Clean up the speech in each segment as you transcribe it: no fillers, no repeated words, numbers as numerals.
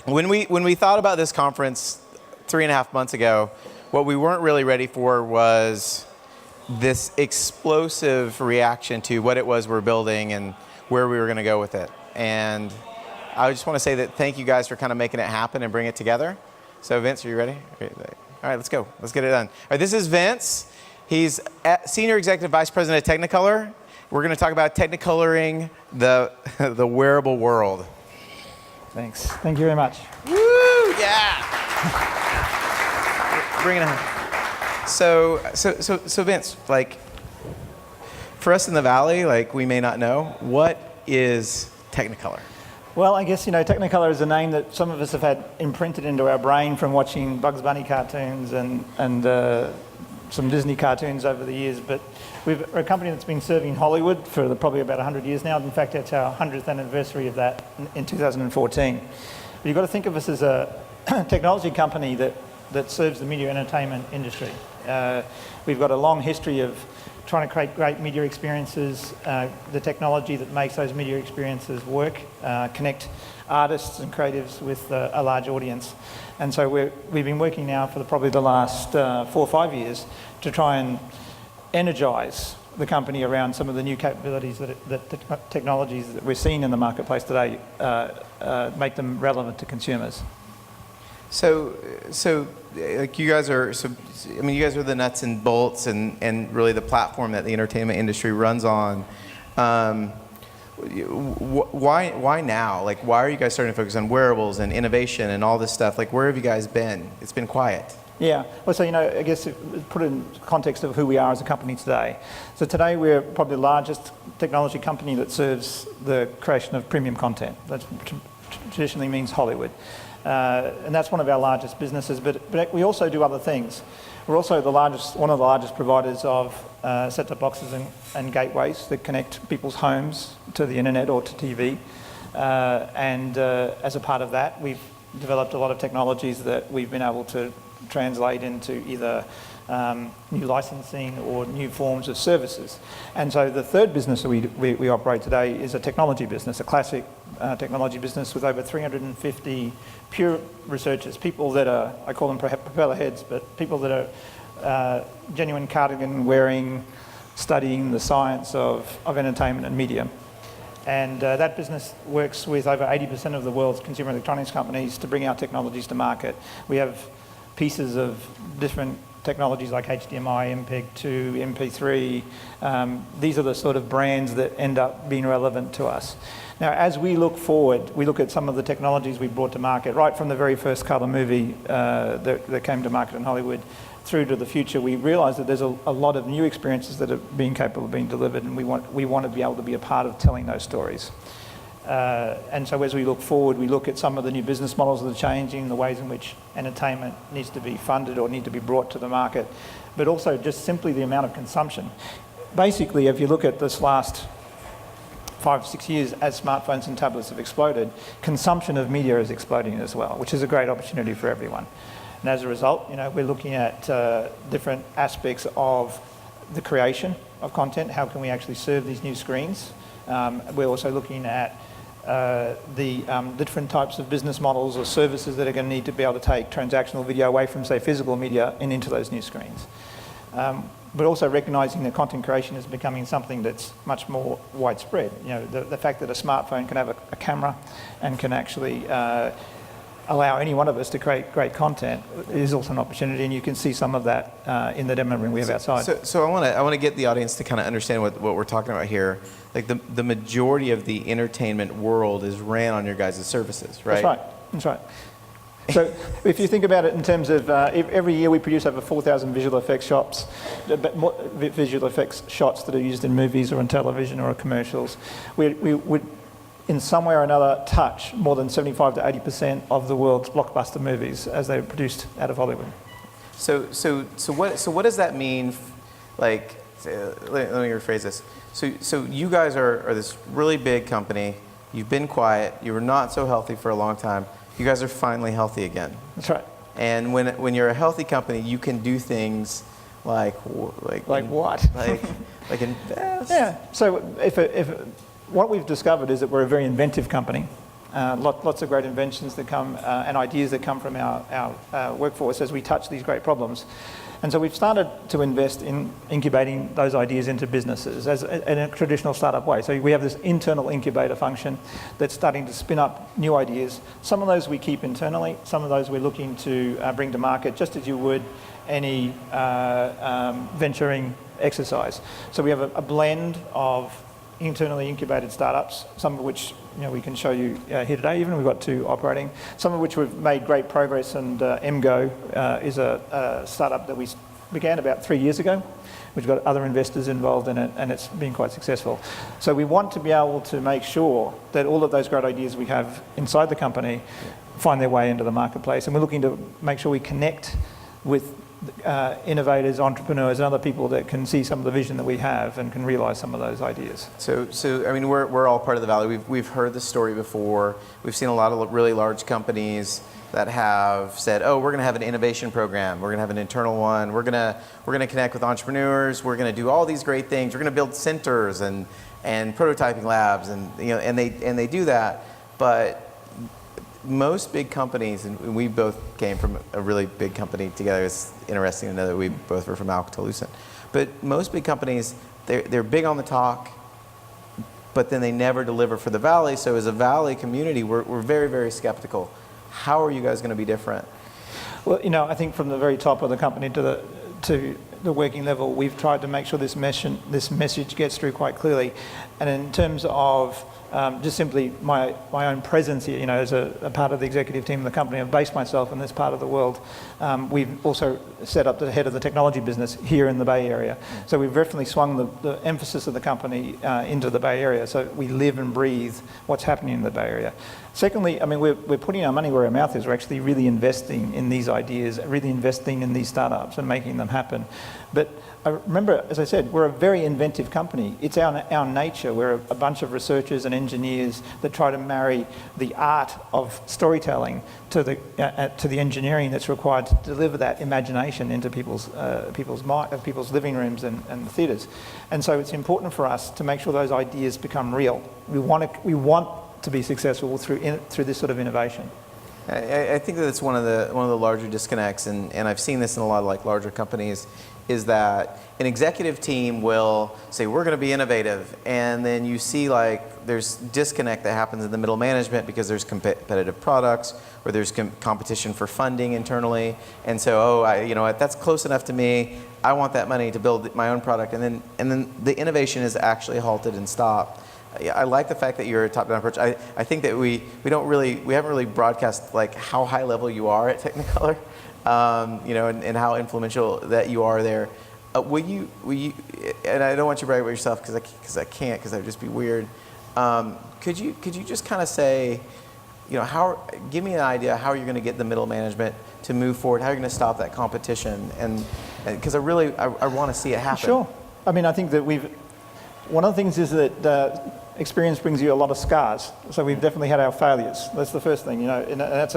when we thought about this conference 3.5 months ago, what we weren't really ready for was this explosive reaction to what it was we're building and where we were going to go with it. And I just want to say that thank you guys for kind of making it happen and bring it together. So Vince, are you ready? All right, let's go. Let's get it done. All right, this is Vince. He's Senior Executive Vice President of Technicolor. We're going to talk about Technicoloring the wearable world. Thanks. Thank you very much. Woo! Yeah. Bring it on. So Vince, like, for us in the Valley, like, we may not know, what is Technicolor? Well, I guess, Technicolor is a name that some of us have had imprinted into our brain from watching Bugs Bunny cartoons and some Disney cartoons over the years. But we're a company that's been serving Hollywood for probably about 100 years now. In fact, it's our 100th anniversary of that in 2014. But you've got to think of us as a technology company that serves the media entertainment industry. We've got a long history of trying to create great media experiences, the technology that makes those media experiences work, connect artists and creatives with a large audience. And so we've been working now for probably the last 4 or 5 years to try and energize the company around some of the new capabilities that the technologies that we're seeing in the marketplace today make them relevant to consumers. So like, you guys are, you guys are the nuts and bolts and really the platform that the entertainment industry runs on. Why now? Like, why are you guys starting to focus on wearables and innovation and all this stuff? Like, where have you guys been? It's been quiet. Yeah. Well, so, I guess put it in context of who we are as a company today. So today we're probably the largest technology company that serves the creation of premium content. That traditionally means Hollywood. And that's one of our largest businesses, but we also do other things. We're also one of the largest providers of set-top boxes and gateways that connect people's homes to the internet or to TV. And as a part of that, we've developed a lot of technologies that we've been able to translate into either new licensing or new forms of services. And so the third business that we operate today is a technology business, a classic technology business with over 350 pure researchers, people that are, I call them propeller heads, but people that are genuine cardigan wearing, studying the science of entertainment and media. And that business works with over 80% of the world's consumer electronics companies to bring our technologies to market. We have pieces of different technologies like HDMI, MPEG-2, MP3. These are the sort of brands that end up being relevant to us. Now, as we look forward, we look at some of the technologies we brought to market, right from the very first color movie that came to market in Hollywood through to the future. We realise that there's a lot of new experiences that are being capable of being delivered, and we want to be able to be a part of telling those stories. And so as we look forward, we look at some of the new business models that are changing, the ways in which entertainment needs to be funded or need to be brought to the market, but also just simply the amount of consumption. Basically, if you look at this last 5 or 6 years, as smartphones and tablets have exploded, consumption of media is exploding as well, which is a great opportunity for everyone. And as a result, we're looking at different aspects of the creation of content. How can we actually serve these new screens? We're also looking at the different types of business models or services that are going to need to be able to take transactional video away from, say, physical media and into those new screens. But also recognising that content creation is becoming something that's much more widespread. The fact that a smartphone can have a camera and can actually allow any one of us to create great content is also an opportunity, and you can see some of that in the demo room we have outside. So I want to get the audience to kind of understand what we're talking about here. Like, the majority of the entertainment world is ran on your guys' services, right? That's right. So if you think about it in terms of every year we produce over 4,000 visual effects shots that are used in movies or on television or commercials. We would, in some way or another, touch more than 75 to 80% of the world's blockbuster movies as they're produced out of Hollywood. So what does that mean? Like, let me rephrase this. So you guys are this really big company. You've been quiet. You were not so healthy for a long time. You guys are finally healthy again. That's right. And when you're a healthy company, you can do things like what? like invest. Yeah. So if what we've discovered is that we're a very inventive company. Lots of great inventions that come and ideas that come from our workforce as we touch these great problems. And so we've started to invest in incubating those ideas into businesses in a traditional startup way. So we have this internal incubator function that's starting to spin up new ideas. Some of those we keep internally, some of those we're looking to bring to market, just as you would any venturing exercise. So we have a blend of internally incubated startups, some of which we can show you here today. Even we've got 2 operating, some of which we've made great progress. And MGO is a startup that we began about 3 years ago. We've got other investors involved in it, and it's been quite successful. So we want to be able to make sure that all of those great ideas we have inside the company find their way into the marketplace, and we're looking to make sure we connect with innovators, entrepreneurs, and other people that can see some of the vision that we have and can realize some of those ideas. So I mean, we're all part of the Valley. We've heard the story before. We've seen a lot of really large companies that have said, oh, we're going to have an innovation program. We're going to have an internal one. We're going to connect with entrepreneurs. We're going to do all these great things. We're going to build centers and prototyping labs, and and they do that. But most big companies, and we both came from a really big company together. It's interesting to know that we both were from Alcatel-Lucent. But most big companies, they're big on the talk, but then they never deliver for the Valley. So as a Valley community, we're very, very skeptical. How are you guys going to be different? Well, I think from the very top of the company to the working level, we've tried to make sure this message gets through quite clearly. And in terms of just simply my own presence here, as a part of the executive team of the company, I've based myself in this part of the world. We've also set up the head of the technology business here in the Bay Area. So we've definitely swung the emphasis of the company into the Bay Area. So we live and breathe what's happening in the Bay Area. Secondly, I mean, we're putting our money where our mouth is. We're actually really investing in these ideas, really investing in these startups and making them happen. But remember, as I said, we're a very inventive company. It's our nature. We're a bunch of researchers and engineers that try to marry the art of storytelling to the engineering that's required to deliver that imagination into people's living rooms and the theatres. And so it's important for us to make sure those ideas become real. We want to be successful through this sort of innovation. I think that it's one of the larger disconnects, and I've seen this in a lot of larger companies, is that an executive team will say, we're going to be innovative, and then you see there's disconnect that happens in the middle management because there's competitive products, or there's competition for funding internally, and so, you know what, that's close enough to me, I want that money to build my own product, and then the innovation is actually halted and stopped. I like the fact that you're a top-down approach. I think that we haven't really broadcast how high level you are at Technicolor, and how influential that you are there. Will you? And I don't want you to brag about yourself because I can't, because that would just be weird. Could you just kind of say, give me an idea how you're going to get the middle management to move forward, how you're going to stop that competition, and because I want to see it happen. Sure. I mean, I think that one of the things is that experience brings you a lot of scars. So we've definitely had our failures. That's the first thing, and that's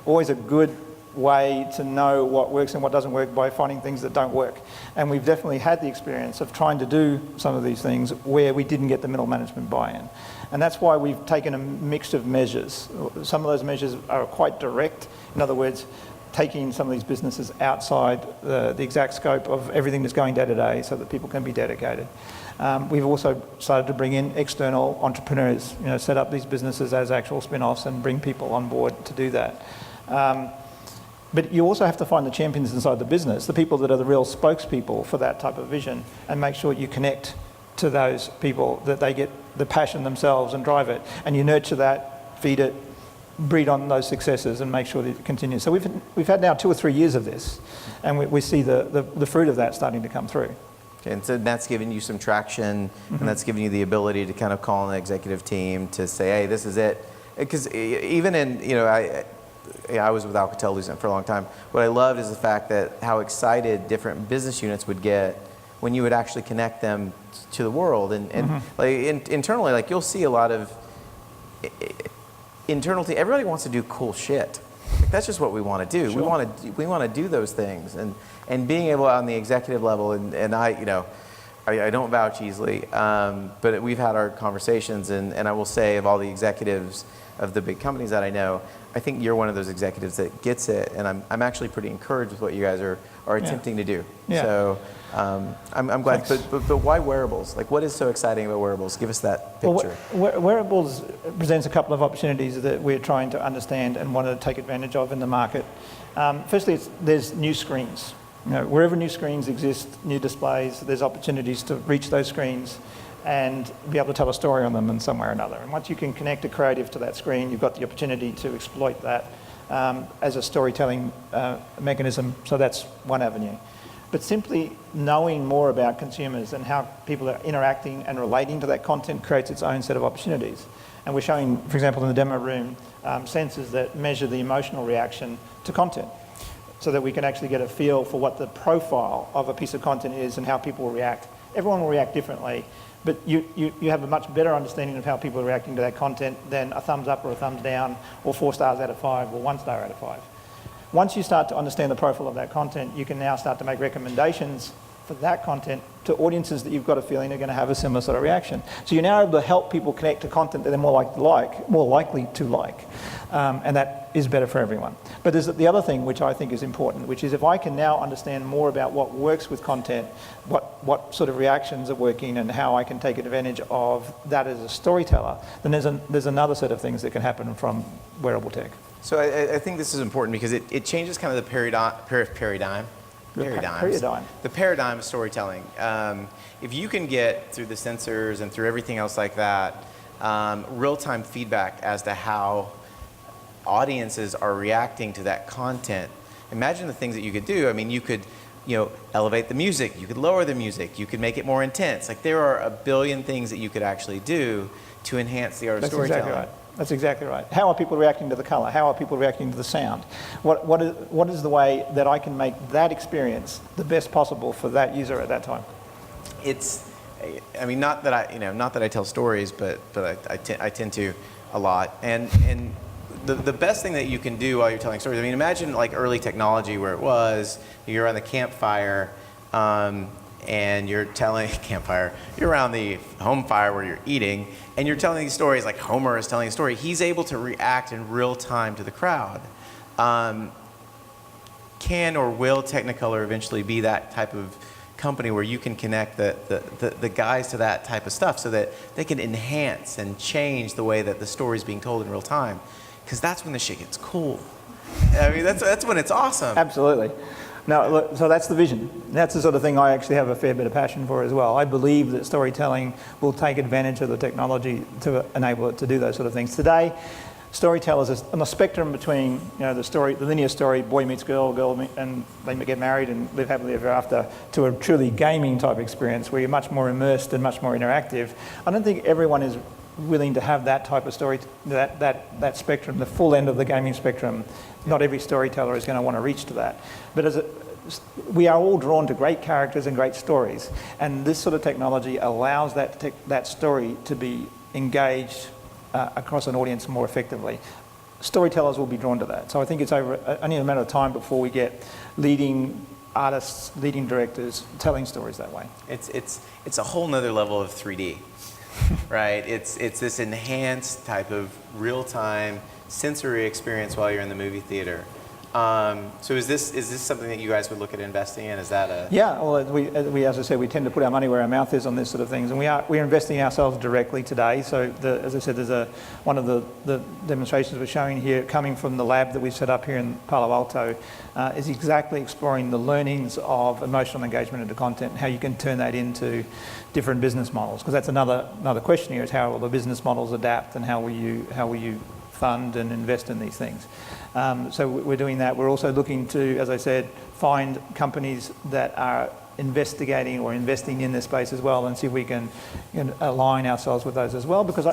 always a good way to know what works and what doesn't work, by finding things that don't work. And we've definitely had the experience of trying to do some of these things where we didn't get the middle management buy-in. And that's why we've taken a mix of measures. Some of those measures are quite direct. In other words, taking some of these businesses outside the exact scope of everything that's going day to day so that people can be dedicated. We've also started to bring in external entrepreneurs, set up these businesses as actual spin-offs and bring people on board to do that. But you also have to find the champions inside the business, the people that are the real spokespeople for that type of vision, and make sure you connect to those people, that they get the passion themselves and drive it, and you nurture that, feed it, breed on those successes, and make sure that it continues. So we've had now 2 or 3 years of this, and we see the fruit of that starting to come through. And so that's giving you some traction, and that's giving you the ability to kind of call an executive team to say, hey, this is it. Because even in, I was with Alcatel-Lucent for a long time. What I loved is the fact that how excited different business units would get when you would actually connect them to the world. And internally, you'll see a lot of internal team. Everybody wants to do cool shit. That's just what we want to do. Sure. We want to do those things, and being able on the executive level, and I, I don't vouch easily, but we've had our conversations, and I will say of all the executives of the big companies that I know, I think you're one of those executives that gets it, and I'm actually pretty encouraged with what you guys are attempting to do. Yeah. So I'm glad. But why wearables? Like, what is so exciting about wearables? Give us that picture. Well, wearables presents a couple of opportunities that we're trying to understand and want to take advantage of in the market. Firstly, there's new screens. You know, wherever new screens exist, new displays, there's opportunities to reach those screens and be able to tell a story on them in some way or another. And once you can connect a creative to that screen, you've got the opportunity to exploit that as a storytelling mechanism. So that's one avenue. But simply knowing more about consumers and how people are interacting and relating to that content creates its own set of opportunities. And we're showing, for example, in the demo room, sensors that measure the emotional reaction to content, so that we can actually get a feel for what the profile of a piece of content is and how people will react. Everyone will react differently, but you have a much better understanding of how people are reacting to that content than a thumbs up or a thumbs down, or 4 stars out of 5, or 1 star out of 5. Once you start to understand the profile of that content, you can now start to make recommendations for that content to audiences that you've got a feeling are going to have a similar sort of reaction. So you're now able to help people connect to content that they're more likely to like, and that is better for everyone. But there's the other thing which I think is important, which is if I can now understand more about what works with content, what sort of reactions are working, and how I can take advantage of that as a storyteller, then there's another set of things that can happen from wearable tech. So I think this is important because it changes kind of the paradigm. The paradigm of storytelling. If you can get through the sensors and through everything else like that, real-time feedback as to how audiences are reacting to that content, imagine the things that you could do. I mean, you could, elevate the music, you could lower the music, you could make it more intense. Like, there are a billion things that you could actually do to enhance the art of storytelling. Exactly right. That's exactly right. How are people reacting to the color? How are people reacting to the sound? What is the way that I can make that experience the best possible for that user at that time? Not that I tell stories, but I tend to a lot. And the best thing that you can do while you're telling stories, imagine like early technology where you're on the campfire, and you're telling you're around the home fire where you're eating, and you're telling these stories like Homer is telling a story. He's able to react in real time to the crowd. Can or will Technicolor eventually be that type of company where you can connect the guys to that type of stuff so that they can enhance and change the way that the story is being told in real time? Because that's when the shit gets cool. That's when it's awesome. Absolutely. No, look, so that's the vision. That's the sort of thing I actually have a fair bit of passion for as well. I believe that storytelling will take advantage of the technology to enable it to do those sort of things. Today, storytellers is on the spectrum between the linear story, boy meets girl, and they get married and live happily ever after, to a truly gaming type experience where you're much more immersed and much more interactive. I don't think everyone is willing to have that type of story, that spectrum, the full end of the gaming spectrum. Not every storyteller is going to want to reach to that. But we are all drawn to great characters and great stories, and this sort of technology allows that story to be engaged across an audience more effectively. Storytellers will be drawn to that. So I think it's only a matter of time before we get leading artists, leading directors telling stories that way. It's a whole nother level of 3D. Right? It's this enhanced type of real-time sensory experience while you're in the movie theater. So is this something that you guys would look at investing in? Is that a... Yeah, well, as I said, we tend to put our money where our mouth is on this sort of things, and we're investing ourselves directly today. So as I said, there's one of the demonstrations we're showing here, coming from the lab that we set up here in Palo Alto, is exactly exploring the learnings of emotional engagement into content and how you can turn that into different business models. Because that's another question here, is how will the business models adapt, and how will you fund and invest in these things. So we're doing that. We're also looking to, as I said, find companies that are investigating or investing in this space as well, and see if we can align ourselves with those as well, because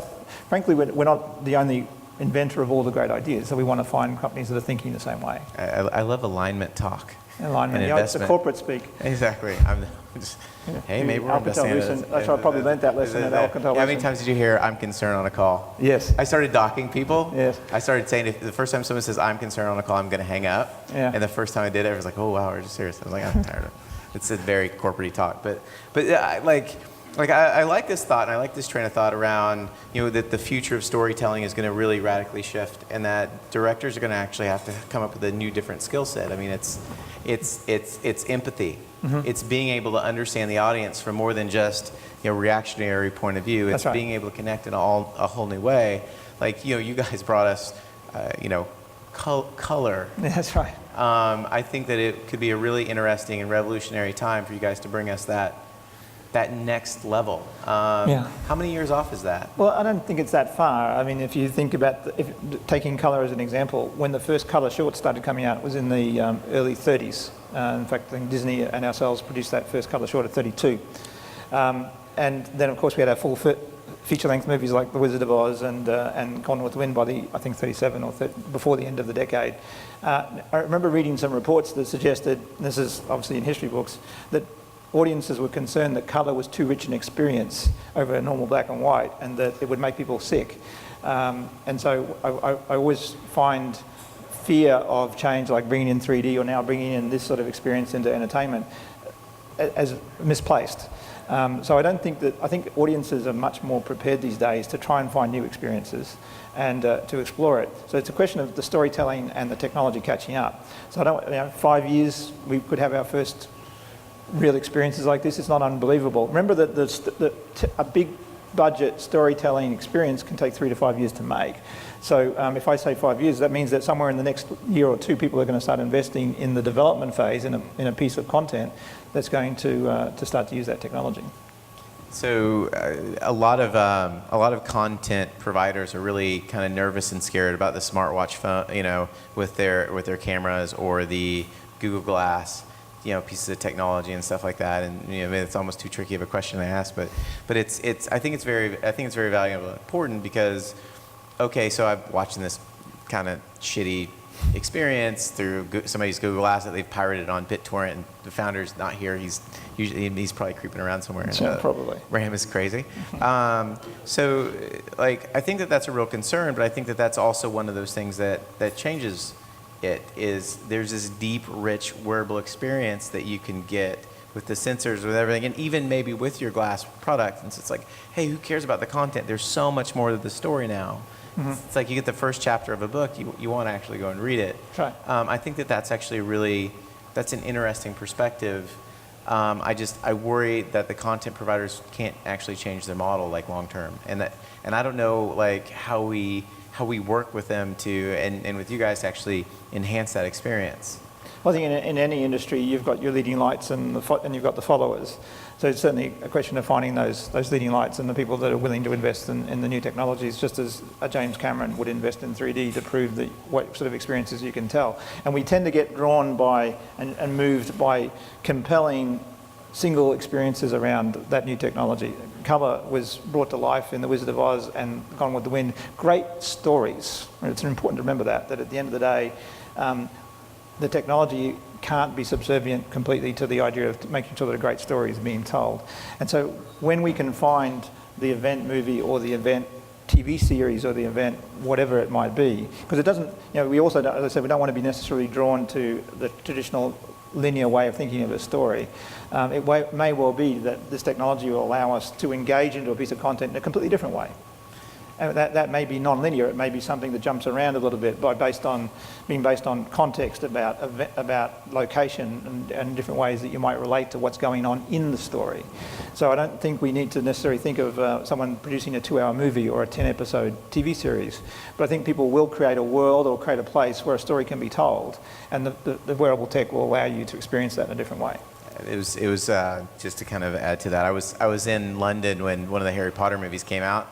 frankly we're not the only inventor of all the great ideas, so we want to find companies that are thinking the same way. I love alignment talk. Alignment, it's the corporate speak. Exactly. Hey, maybe we're investing in it. That's why I probably learned that lesson at Alcatel. How many times did you hear "I'm concerned" on a call? Yes. I started docking people. Yes. I started saying, if the first time someone says "I'm concerned" on a call, I'm going to hang up. Yeah. And the first time I did it, I was like, "Oh wow, are you serious?" I was like, "I'm tired of it." It's a very corporate talk, but I like this thought, and I like this train of thought around, that the future of storytelling is going to really radically shift, and that directors are going to actually have to come up with a new, different skill set. I mean, it's empathy. Mm-hmm. It's being able to understand the audience from more than just reactionary point of view. It's being able to connect in a whole new way. Like you guys brought us, color. That's right. I think that it could be a really interesting and revolutionary time for you guys to bring us that next level. How many years off is that? Well, I don't think it's that far. I mean, if you think about taking colour as an example, when the first colour short started coming out, it was in the early 30s. In fact, I think Disney and ourselves produced that first colour short at 32. And then, of course, we had our full feature-length movies like The Wizard of Oz and Gone with the Wind by I think 37 or before the end of the decade. I remember reading some reports that suggested, and this is obviously in history books, that audiences were concerned that colour was too rich an experience over a normal black and white, and that it would make people sick. And so I always find fear of change, like bringing in 3D or now bringing in this sort of experience into entertainment, as misplaced. So I think audiences are much more prepared these days to try and find new experiences and to explore it. So it's a question of the storytelling and the technology catching up. So 5 years we could have our first real experiences like this. It's not unbelievable. Remember that a big budget storytelling experience can take 3 to 5 years to make. So if I say 5 years, that means that somewhere in the next year or two, people are going to start investing in the development phase in a piece of content that's going to start to use that technology. So a lot of content providers are really kind of nervous and scared about the smartwatch phone, with their cameras or the Google Glass, pieces of technology and stuff like that. And it's almost too tricky of a question to ask, but I think it's very valuable and important because, okay, so I'm watching this kind of shitty experience through somebody's Google Glass that they've pirated on BitTorrent, and the founder's not here. He's probably creeping around somewhere. Yeah, probably. RAM is crazy. So I think that's a real concern, but I think that's also one of those things that changes it. Is there's this deep, rich, wearable experience that you can get with the sensors, with everything, and even maybe with your glass product. And so it's like, hey, who cares about the content? There's so much more to the story now. Mm-hmm. It's like you get the first chapter of a book, you want to actually go and read it. Right. I think that's actually that's an interesting perspective. I worry that the content providers can't actually change their model long term, and I don't know how we work with them and with you guys to actually enhance that experience. Well, I think in any industry, you've got your leading lights and you've got the followers. So it's certainly a question of finding those leading lights and the people that are willing to invest in the new technologies, just as a James Cameron would invest in 3D to prove what sort of experiences you can tell. And we tend to get drawn by and moved by compelling single experiences around that new technology. Colour was brought to life in The Wizard of Oz and Gone with the Wind. Great stories. It's important to remember that at the end of the day, the technology can't be subservient completely to the idea of making sure that a great story is being told. And so when we can find the event movie or the event TV series or the event whatever it might be, because it doesn't, we also, as I said, we don't want to be necessarily drawn to the traditional linear way of thinking of a story. It may well be that this technology will allow us to engage into a piece of content in a completely different way. And that may be non-linear. It may be something that jumps around a little bit based on context about location and different ways that you might relate to what's going on in the story. So I don't think we need to necessarily think of someone producing a 2-hour movie or a 10-episode TV series, but I think people will create a world or create a place where a story can be told, and the wearable tech will allow you to experience that in a different way. It was just to kind of add to that. I was in London when one of the Harry Potter movies came out.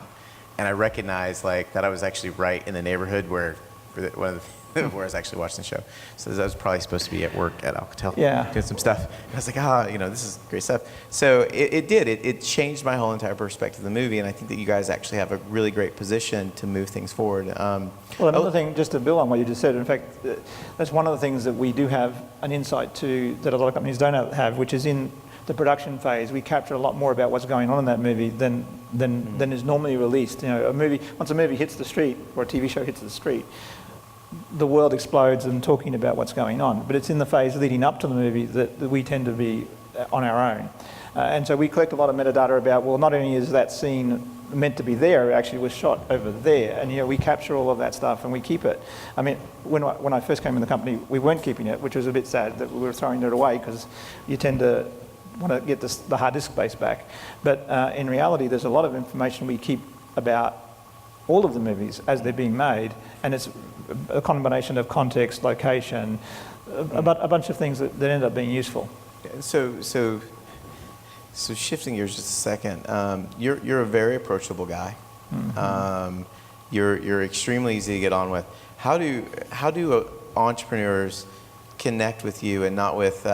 And I recognized that I was actually right in the neighborhood where I was actually watching the show. So I was probably supposed to be at work at Alcatel doing some stuff. And I was like, this is great stuff. So it changed my whole entire perspective of the movie. And I think that you guys actually have a really great position to move things forward. Well, another thing, just to build on what you just said, in fact, that's one of the things that we do have an insight to that a lot of companies don't have, which is in the production phase, we capture a lot more about what's going on in that movie than is normally released. Once a movie hits the street or a TV show hits the street, the world explodes and talking about what's going on. But it's in the phase leading up to the movie that we tend to be on our own. And so we collect a lot of metadata about, well, not only is that scene meant to be there, it actually was shot over there, and we capture all of that stuff and we keep it. I mean, when I first came in the company, we weren't keeping it, which was a bit sad that we were throwing it away, because you tend to want to get the hard disk space back. But in reality, there's a lot of information we keep about all of the movies as they're being made, and it's a combination of context, location, a bunch of things that end up being useful. So shifting gears just a second, you're a very approachable guy. Mm-hmm. You're extremely easy to get on with. How do entrepreneurs connect with you, and not with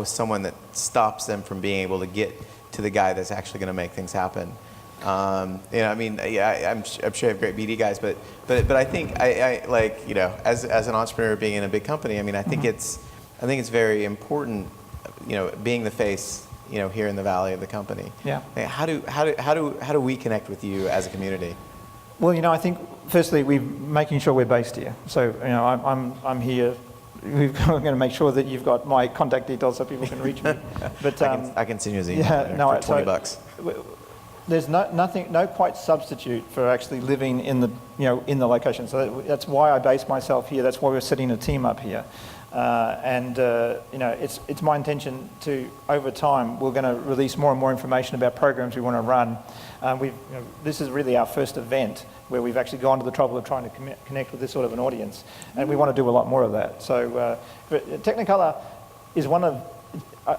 someone that stops them from being able to get to the guy that's actually going to make things happen? I mean, yeah, I'm sure you have great BD guys, but I think I like, as an entrepreneur being in a big company, I mean, I think mm-hmm. it's very important, being the face, here in the valley of the company. Yeah. How do we connect with you as a community? Well, I think firstly we're making sure we're based here. So I'm here. We're going to make sure that you've got my contact details so people can reach me. But I can send you an email for $20. There's no quite substitute for actually living in the location. So that's why I base myself here. That's why we're setting a team up here. It's my intention to, over time, we're going to release more and more information about programs we want to run. This is really our first event where we've actually gone to the trouble of trying to connect with this sort of an audience, and we want to do a lot more of that. So Technicolor is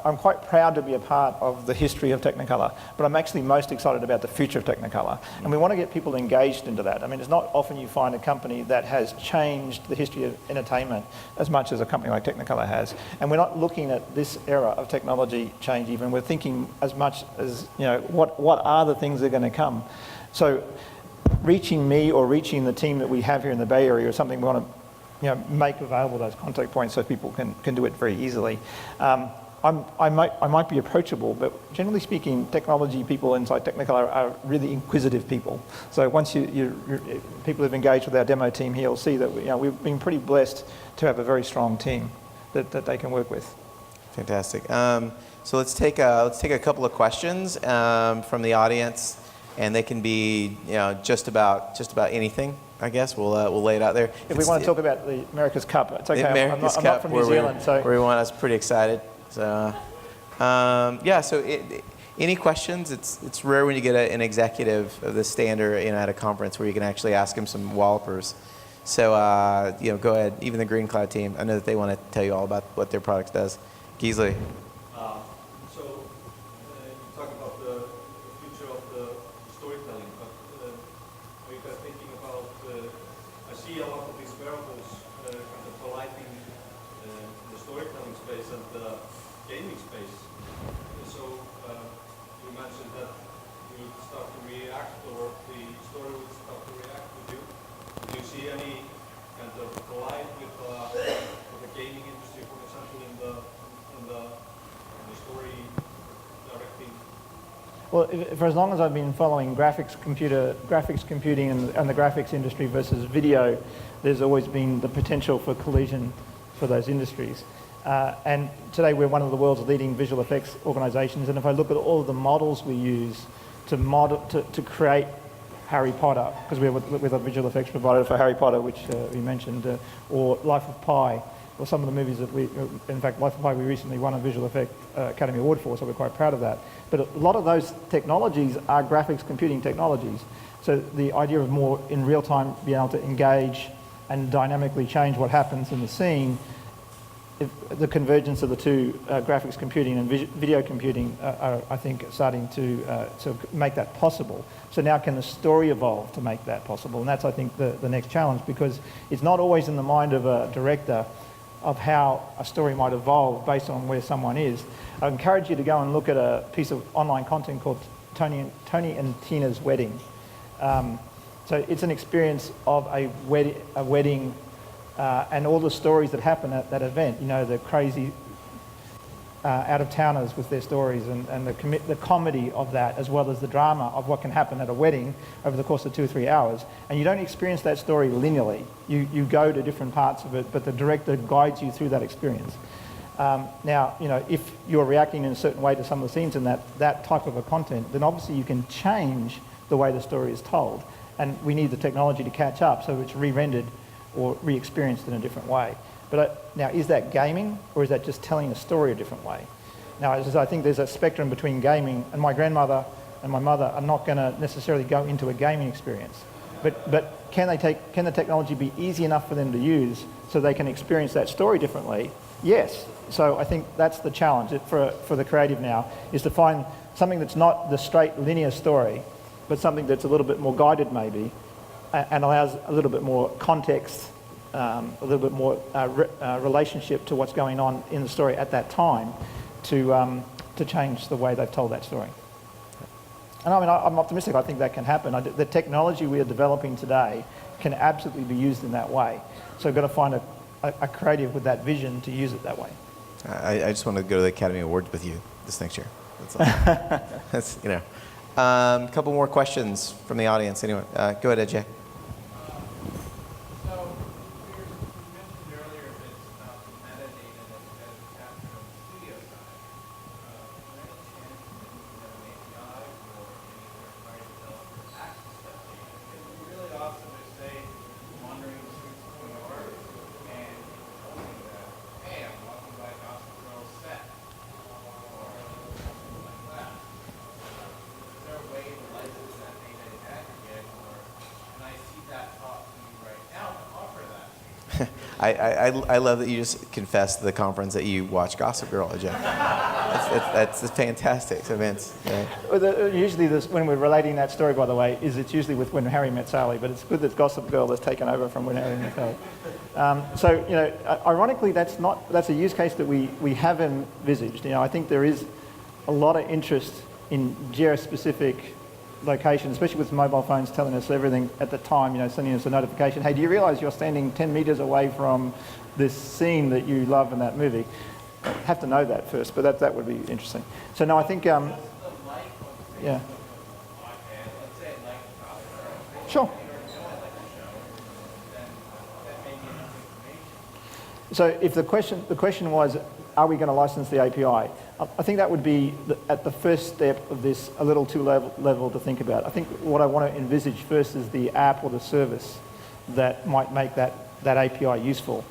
I'm quite proud to be a part of the history of Technicolor, but I'm actually most excited about the future of Technicolor. And we want to get people engaged into that. I mean, it's not often you find a company that has changed the history of entertainment as much as a company like Technicolor has. And we're not looking at this era of technology change even. We're thinking as much as, what are the things that are going to come? So reaching me or reaching the team that we have here in the Bay Area is something we want to make available those contact points so people can do it very easily. I might be approachable, but generally speaking, technology people inside Technicolor are really inquisitive people. So once people who've engaged with our demo team here will see that we've been pretty blessed to have a very strong team that they can work with. Fantastic. So let's take a couple of questions from the audience, and they can be just about anything. I guess we'll lay it out there. If we want to talk about the America's Cup, it's okay. I'm not from New Zealand, so where we want us pretty excited. So, any questions? It's rare when you get an executive of this standard at a conference where you can actually ask them some wallopers. So, go ahead. Even the Green Cloud team, I know that they want to tell you all about what their product does. Gisli. You talk about the future of the storytelling, but are you guys thinking about, I see a lot of these wearables kind of colliding the storytelling space and the gaming space. So you mentioned that you would start to react, or the story would start to react with you. Do you see any kind of collide with the gaming industry, for example, in the story directing? Well, for as long as I've been following graphics computing and the graphics industry versus video, there's always been the potential for collision for those industries. And today we're one of the world's leading visual effects organizations, and if I look at all of the models we use to create Harry Potter, because we're with a visual effects provider for Harry Potter, which we mentioned, or Life of Pi, or some of the movies that in fact, Life of Pi we recently won a Visual Effect Academy Award for, so we're quite proud of that. But a lot of those technologies are graphics computing technologies. So the idea of more in real time being able to engage and dynamically change what happens in the scene, the convergence of the two, graphics computing and video computing, are, I think, starting to make that possible. So now can the story evolve to make that possible? And that's, I think, the next challenge, because it's not always in the mind of a director of how a story might evolve based on where someone is. I encourage you to go and look at a piece of online content called Tony and Tina's Wedding. So it's an experience of a wedding and all the stories that happen at that event. The crazy out-of-towners with their stories, and the comedy of that, as well as the drama of what can happen at a wedding over the course of 2 or 3 hours. And you don't experience that story linearly. You go to different parts of it, but the director guides you through that experience. Now, if you're reacting in a certain way to some of the scenes in that type of a content, then obviously you can change the way the story is told. And we need the technology to catch up so it's re-rendered or re-experienced in a different way. But now, is that gaming, or is that just telling a story a different way? Now, I think there's a spectrum between gaming, and my grandmother and my mother are not going to necessarily go into a gaming experience. But can the technology be easy enough for them to use so they can experience that story differently? Yes. So I think that's the challenge for the creative now, is to find something that's not the straight linear story, but something that's a little bit more guided maybe, and allows a little bit more context, a little bit more relationship to what's going on in the story at that time to change the way they've told that story. And I mean, I'm optimistic. I think that can happen. The technology we are developing today can absolutely be used in that way. So we've got to find a creative with that vision to use it that way. I just want to go to the Academy Awards with you this next year. That's all. That's, a couple more questions from the audience. Anyone? Go ahead, Jay. I love that you just confessed to the conference that you watch Gossip Girl, Jay. That's fantastic. So, Vince. Yeah. Well, usually, when we're relating that story, by the way, it's usually with When Harry Met Sally, but it's good that Gossip Girl has taken over from When Harry Met Sally. Ironically, that's a use case that we have envisaged. I think there is a lot of interest in geo-specific location, especially with mobile phones telling us everything at the time, sending us a notification, hey, do you realize you're standing 10 meters away from this scene that you love in that movie? Have to know that first, but that would be interesting. So no, I think, yeah. Sure. So if the question was, are we going to license the API? I think that would be, at the first step of this, a little too level to think about. I think what I want to envisage first is the app or the service that might make that API useful.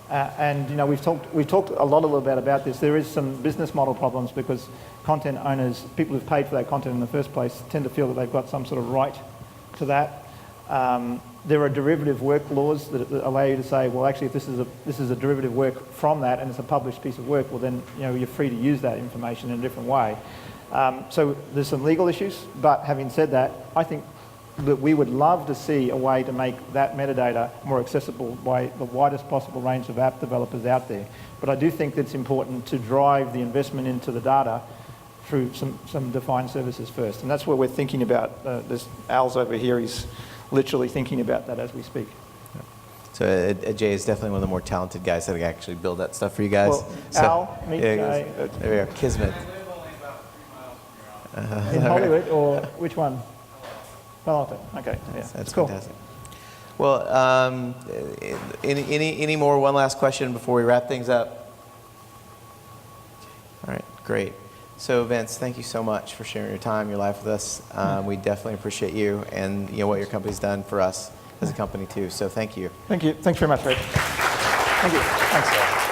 And we've talked a lot about this. There is some business model problems because content owners, people who've paid for that content in the first place, tend to feel that they've got some sort of right to that. There are derivative work laws that allow you to say, well, actually, if this is a derivative work from that and it's a published piece of work, well, then you're free to use that information in a different way. So there's some legal issues, but having said that, I think that we would love to see a way to make that metadata more accessible by the widest possible range of app developers out there. But I do think that it's important to drive the investment into the data through some defined services first. And that's where we're thinking about. There's Al's over here. He's literally thinking about that as we speak. So Jay is definitely one of the more talented guys that can actually build that stuff for you guys. Well, so, Al, meet Jay. There we are, Kismet. In Hollywood, or which one? Palo Alto. Okay, yeah. That's cool. Fantastic. Well, any more? One last question before we wrap things up. All right, great. So Vince, thank you so much for sharing your time, your life with us. We definitely appreciate you and what your company's done for us as a company too. So thank you. Thank you. Thanks very much, Redg. Thank you. Thanks.